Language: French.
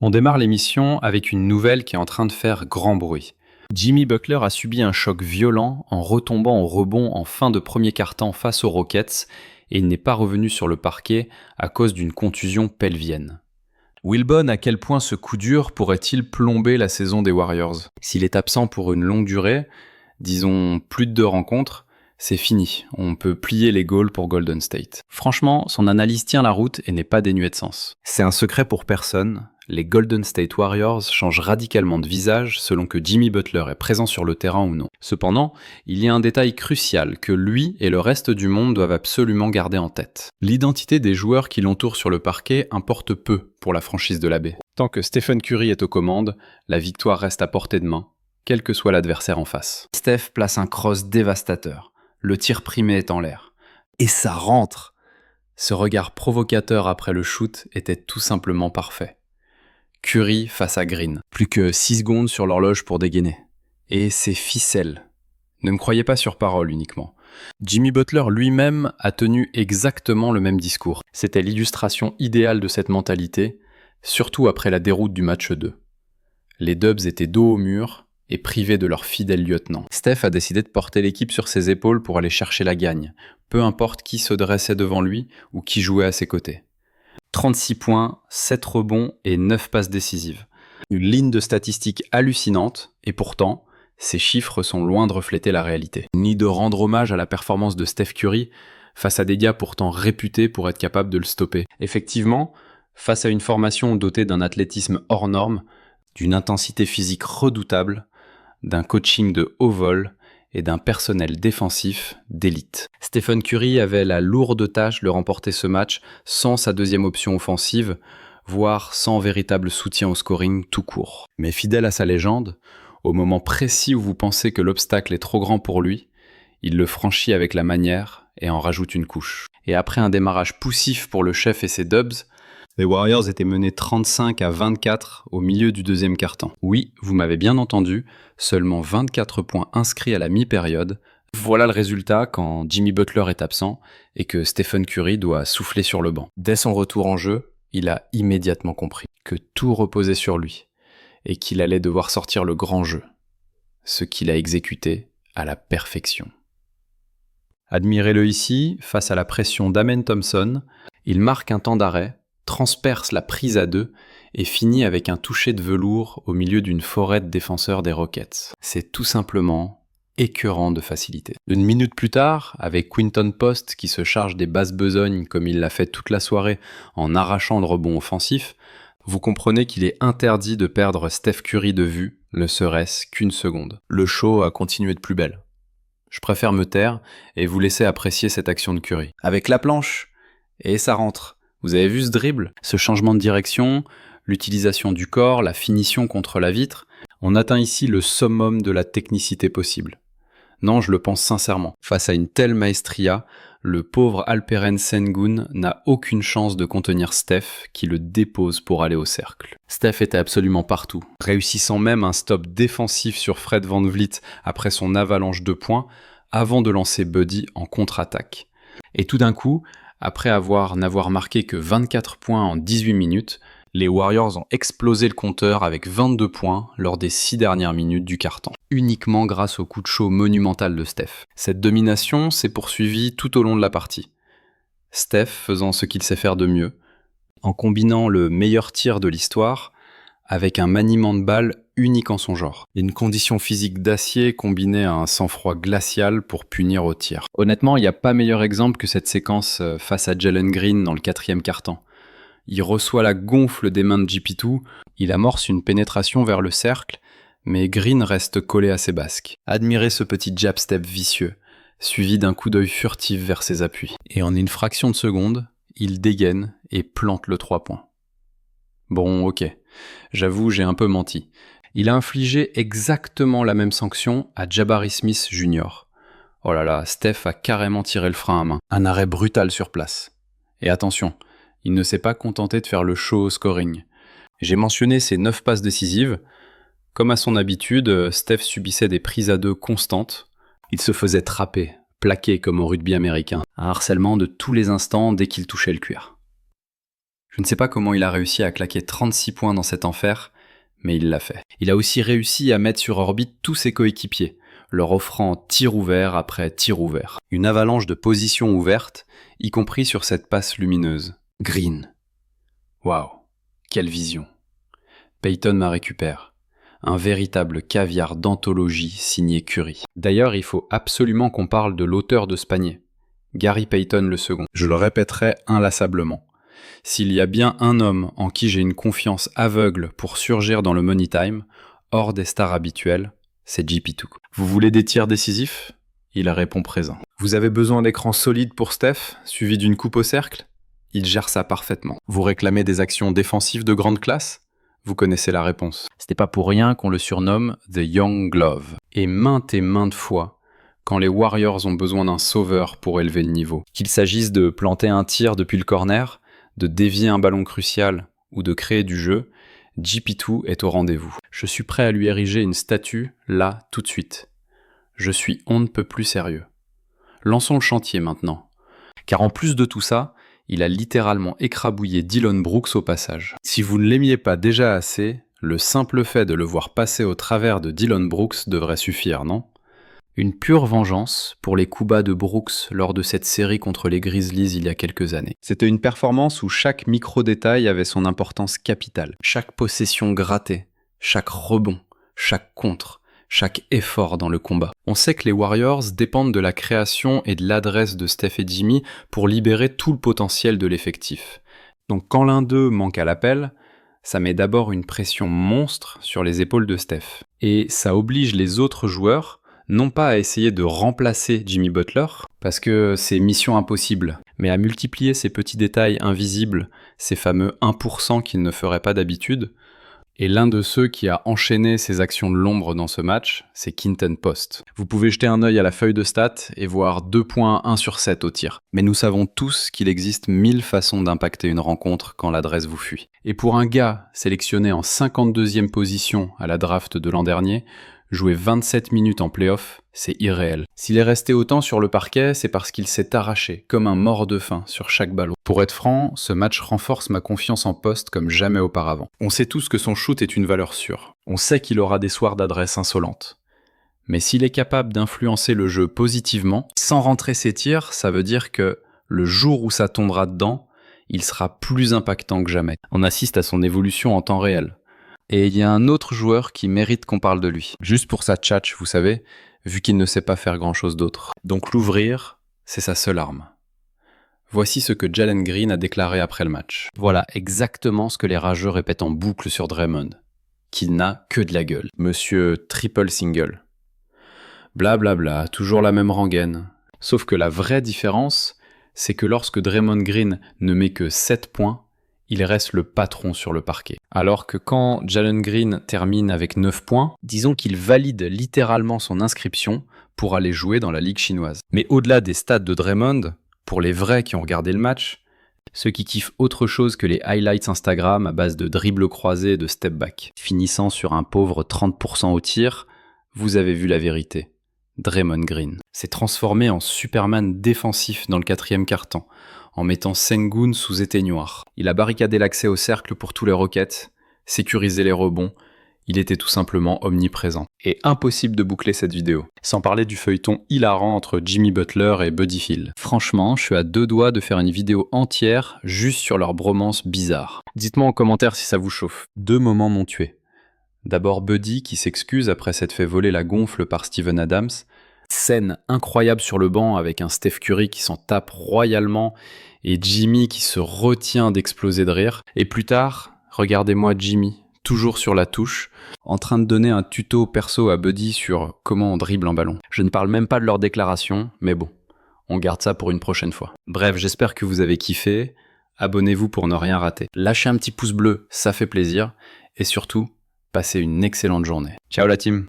On démarre l'émission avec une nouvelle qui est en train de faire grand bruit. Jimmy Butler a subi un choc violent en retombant au rebond en fin de premier quart-temps face aux Rockets et il n'est pas revenu sur le parquet à cause d'une contusion pelvienne. Wilbon, à quel point ce coup dur pourrait-il plomber la saison des Warriors ? S'il est absent pour une longue durée, disons plus de 2 rencontres, c'est fini, on peut plier les Gauls pour Golden State. Franchement, son analyse tient la route et n'est pas dénuée de sens. C'est un secret pour personne, les Golden State Warriors changent radicalement de visage selon que Jimmy Butler est présent sur le terrain ou non. Cependant, il y a un détail crucial que lui et le reste du monde doivent absolument garder en tête. L'identité des joueurs qui l'entourent sur le parquet importe peu pour la franchise de la baie. Tant que Stephen Curry est aux commandes, la victoire reste à portée de main, quel que soit l'adversaire en face. Steph place un cross dévastateur. Le tir primé est en l'air. Et ça rentre! Ce regard provocateur après le shoot était tout simplement parfait. Curry face à Green. Plus que 6 secondes sur l'horloge pour dégainer. Et c'est ficelle. Ne me croyez pas sur parole uniquement. Jimmy Butler lui-même a tenu exactement le même discours. C'était l'illustration idéale de cette mentalité, surtout après la déroute du match 2. Les Dubs étaient dos au mur et privés de leur fidèle lieutenant. Steph a décidé de porter l'équipe sur ses épaules pour aller chercher la gagne, peu importe qui se dressait devant lui ou qui jouait à ses côtés. 36 points, 7 rebonds et 9 passes décisives. Une ligne de statistiques hallucinante, et pourtant, ces chiffres sont loin de refléter la réalité. Ni de rendre hommage à la performance de Steph Curry face à des gars pourtant réputés pour être capables de le stopper. Effectivement, face à une formation dotée d'un athlétisme hors norme, d'une intensité physique redoutable, d'un coaching de haut vol et d'un personnel défensif d'élite. Stephen Curry avait la lourde tâche de remporter ce match sans sa deuxième option offensive, voire sans véritable soutien au scoring tout court. Mais fidèle à sa légende, au moment précis où vous pensez que l'obstacle est trop grand pour lui, il le franchit avec la manière et en rajoute une couche. Et après un démarrage poussif pour le chef et ses Dubs, les Warriors étaient menés 35-24 au milieu du deuxième quart-temps. Oui, vous m'avez bien entendu, seulement 24 points inscrits à la mi-période. Voilà le résultat quand Jimmy Butler est absent et que Stephen Curry doit souffler sur le banc. Dès son retour en jeu, il a immédiatement compris que tout reposait sur lui et qu'il allait devoir sortir le grand jeu, ce qu'il a exécuté à la perfection. Admirez-le ici, face à la pression d'Amen Thompson, il marque un temps d'arrêt, transperce la prise à 2 et finit avec un toucher de velours au milieu d'une forêt de défenseurs des Rockets. C'est tout simplement écœurant de facilité. Une minute plus tard, avec Quinton Post qui se charge des basses besognes comme il l'a fait toute la soirée en arrachant le rebond offensif, vous comprenez qu'il est interdit de perdre Steph Curry de vue, ne serait-ce qu'une seconde. Le show a continué de plus belle. Je préfère me taire et vous laisser apprécier cette action de Curry. Avec la planche, et ça rentre. Vous avez vu ce dribble ? Ce changement de direction, l'utilisation du corps, la finition contre la vitre, on atteint ici le summum de la technicité possible. Non, je le pense sincèrement. Face à une telle maestria, le pauvre Alperen Sengun n'a aucune chance de contenir Steph qui le dépose pour aller au cercle. Steph était absolument partout, réussissant même un stop défensif sur Fred VanVleet après son avalanche de points avant de lancer Buddy en contre-attaque. Et tout d'un coup, après n'avoir marqué que 24 points en 18 minutes, les Warriors ont explosé le compteur avec 22 points lors des 6 dernières minutes du quart-temps, uniquement grâce au coup de chaud monumental de Steph. Cette domination s'est poursuivie tout au long de la partie. Steph faisant ce qu'il sait faire de mieux, en combinant le meilleur tir de l'histoire avec un maniement de balle unique en son genre. Une condition physique d'acier combinée à un sang-froid glacial pour punir au tir. Honnêtement, il n'y a pas meilleur exemple que cette séquence face à Jalen Green dans le 4e quart-temps. Il reçoit la gonfle des mains de GP2, il amorce une pénétration vers le cercle, mais Green reste collé à ses basques. Admirez ce petit jab step vicieux, suivi d'un coup d'œil furtif vers ses appuis. Et en une fraction de seconde, il dégaine et plante le 3 points. Bon, ok, j'avoue, j'ai un peu menti. Il a infligé exactement la même sanction à Jabari Smith Jr. Oh là là, Steph a carrément tiré le frein à main. Un arrêt brutal sur place. Et attention, il ne s'est pas contenté de faire le show au scoring. J'ai mentionné ses 9 passes décisives. Comme à son habitude, Steph subissait des prises à 2 constantes. Il se faisait trapper, plaquer comme au rugby américain. Un harcèlement de tous les instants dès qu'il touchait le cuir. Je ne sais pas comment il a réussi à claquer 36 points dans cet enfer, mais il l'a fait. Il a aussi réussi à mettre sur orbite tous ses coéquipiers, leur offrant tir ouvert après tir ouvert. Une avalanche de positions ouvertes, y compris sur cette passe lumineuse. Green. Waouh, quelle vision. Peyton m'a récupère. Un véritable caviar d'anthologie signé Curry. D'ailleurs, il faut absolument qu'on parle de l'auteur de ce panier. Gary Payton le second. Je le répéterai inlassablement. S'il y a bien un homme en qui j'ai une confiance aveugle pour surgir dans le money time, hors des stars habituelles, c'est GP2. Vous voulez des tirs décisifs ? Il répond présent. Vous avez besoin d'écrans solides pour Steph, suivi d'une coupe au cercle ? Il gère ça parfaitement. Vous réclamez des actions défensives de grande classe ? Vous connaissez la réponse. C'était pas pour rien qu'on le surnomme The Young Glove. Et maintes fois, quand les Warriors ont besoin d'un sauveur pour élever le niveau, qu'il s'agisse de planter un tir depuis le corner, de dévier un ballon crucial ou de créer du jeu, GP2 est au rendez-vous. Je suis prêt à lui ériger une statue, là, tout de suite. Je suis on ne peut plus sérieux. Lançons le chantier maintenant. Car en plus de tout ça, il a littéralement écrabouillé Dillon Brooks au passage. Si vous ne l'aimiez pas déjà assez, le simple fait de le voir passer au travers de Dillon Brooks devrait suffire, non ? Une pure vengeance pour les coups bas de Brooks lors de cette série contre les Grizzlies il y a quelques années. C'était une performance où chaque micro-détail avait son importance capitale. Chaque possession grattée, chaque rebond, chaque contre, chaque effort dans le combat. On sait que les Warriors dépendent de la création et de l'adresse de Steph et Jimmy pour libérer tout le potentiel de l'effectif. Donc quand l'un d'eux manque à l'appel, ça met d'abord une pression monstre sur les épaules de Steph. Et ça oblige les autres joueurs non pas à essayer de remplacer Jimmy Butler, parce que c'est mission impossible, mais à multiplier ces petits détails invisibles, ces fameux 1% qu'ils ne feraient pas d'habitude. Et l'un de ceux qui a enchaîné ces actions de l'ombre dans ce match, c'est Quinten Post. Vous pouvez jeter un œil à la feuille de stats et voir 2 points 1 sur 7 au tir. Mais nous savons tous qu'il existe 1000 façons d'impacter une rencontre quand l'adresse vous fuit. Et pour un gars sélectionné en 52e position à la draft de l'an dernier, jouer 27 minutes en play-off, c'est irréel. S'il est resté autant sur le parquet, c'est parce qu'il s'est arraché, comme un mort de faim, sur chaque ballon. Pour être franc, ce match renforce ma confiance en Post comme jamais auparavant. On sait tous que son shoot est une valeur sûre. On sait qu'il aura des soirs d'adresse insolentes. Mais s'il est capable d'influencer le jeu positivement, sans rentrer ses tirs, ça veut dire que le jour où ça tombera dedans, il sera plus impactant que jamais. On assiste à son évolution en temps réel. Et il y a un autre joueur qui mérite qu'on parle de lui. Juste pour sa tchatch, vous savez, vu qu'il ne sait pas faire grand-chose d'autre. Donc l'ouvrir, c'est sa seule arme. Voici ce que Jalen Green a déclaré après le match. Voilà exactement ce que les rageux répètent en boucle sur Draymond. Qu'il n'a que de la gueule. Monsieur triple single. Blablabla, toujours la même rengaine. Sauf que la vraie différence, c'est que lorsque Draymond Green ne met que 7 points, il reste le patron sur le parquet. Alors que quand Jalen Green termine avec 9 points, disons qu'il valide littéralement son inscription pour aller jouer dans la ligue chinoise. Mais au-delà des stats de Draymond, pour les vrais qui ont regardé le match, ceux qui kiffent autre chose que les highlights Instagram à base de dribbles croisés et de step back, finissant sur un pauvre 30% au tir, vous avez vu la vérité. Draymond Green s'est transformé en Superman défensif dans le 4e quart-temps, en mettant Sengun sous éteignoir. Il a barricadé l'accès au cercle pour tous les Rockets, sécurisé les rebonds, il était tout simplement omniprésent. Et impossible de boucler cette vidéo, sans parler du feuilleton hilarant entre Jimmy Butler et Buddy Hield. Franchement, je suis à 2 doigts de faire une vidéo entière juste sur leur bromance bizarre. Dites-moi en commentaire si ça vous chauffe. 2 moments m'ont tué. D'abord Buddy qui s'excuse après s'être fait voler la gonfle par Steven Adams. Scène incroyable sur le banc avec un Steph Curry qui s'en tape royalement et Jimmy qui se retient d'exploser de rire. Et plus tard, regardez-moi Jimmy, toujours sur la touche, en train de donner un tuto perso à Buddy sur comment on dribble un ballon. Je ne parle même pas de leur déclaration, mais bon, on garde ça pour une prochaine fois. Bref, j'espère que vous avez kiffé. Abonnez-vous pour ne rien rater. Lâchez un petit pouce bleu, ça fait plaisir. Et surtout, passez une excellente journée. Ciao la team!